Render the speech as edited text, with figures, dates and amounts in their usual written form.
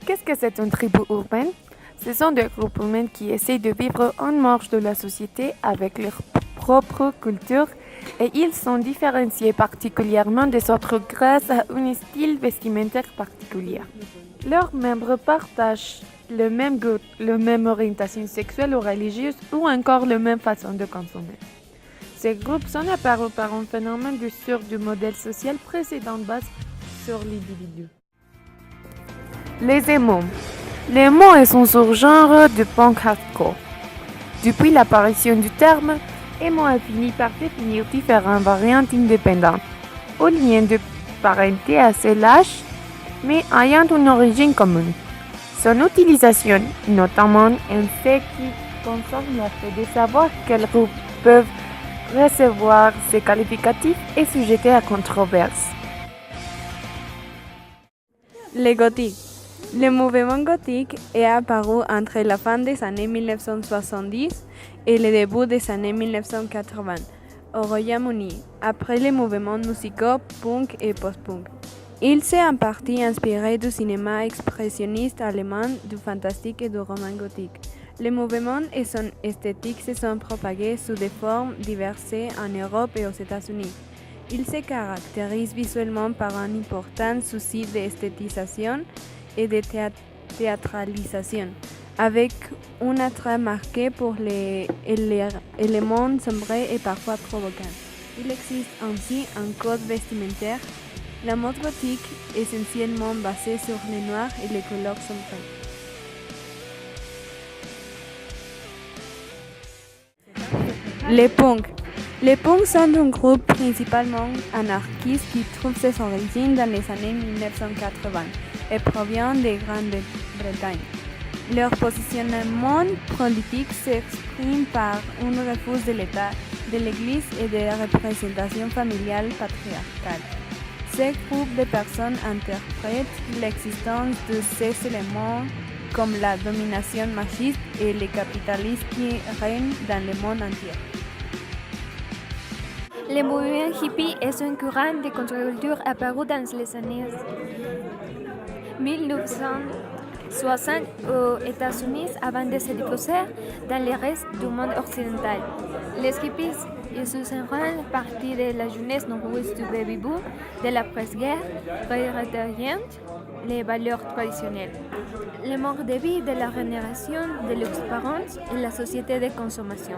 Qu'est-ce que c'est une tribu urbaine? Ce sont des groupes humains qui essaient de vivre en marge de la société avec leur propre culture et ils sont différenciés particulièrement des autres grâce à un style vestimentaire particulier. Leurs membres partagent le même goût, la même orientation sexuelle ou religieuse ou encore la même façon de consommer. Ces groupes sont apparus par un phénomène de sur du modèle social précédent basé sur l'individu. Les emo. L'emo est un sous-genre du punk hardcore. Depuis l'apparition du terme, emo a fini par définir différentes variantes indépendantes, aux liens de parenté assez lâches, mais ayant une origine commune. Son utilisation, notamment en ce qui concerne le fait de savoir quels groupes peuvent recevoir ces qualificatifs, est sujet à controverse. Les gothiques. Le mouvement gothique est apparu entre la fin des années 1970 et le début des années 1980 au Royaume-Uni, après les mouvements musicaux punk et post-punk. Il s'est en partie inspiré du cinéma expressionniste allemand, du fantastique et du roman gothique. Les mouvements et son esthétique se sont propagés sous des formes diverses en Europe et aux États-Unis. Il se caractérise visuellement par un important souci d'esthétisation et de théâtralisation, avec un attrait marqué pour les éléments sombres et parfois provoquants. Il existe ainsi un code vestimentaire. La mode gothique est essentiellement basée sur le noir et les couleurs sombres. Les punks. Les punks sont un groupe principalement anarchiste qui trouve ses origines dans les années 1980 et provient de Grande-Bretagne. Leur positionnement politique s'exprime par un refus de l'État, de l'Église et de la représentation familiale patriarcale. Ces groupes de personnes interprètent l'existence de ces éléments comme la domination machiste et le capitalisme qui règne dans le monde entier. Le mouvement hippie est un courant de contre-culture apparu dans les années 1960 aux États-Unis avant de se diffuser dans le reste du monde occidental. Les hippies se seront partie de la jeunesse nourrice du baby-boom, de la presse-guerre, réitérinant les valeurs traditionnelles. Le mode de vie de la génération de l'expérience et la société de consommation.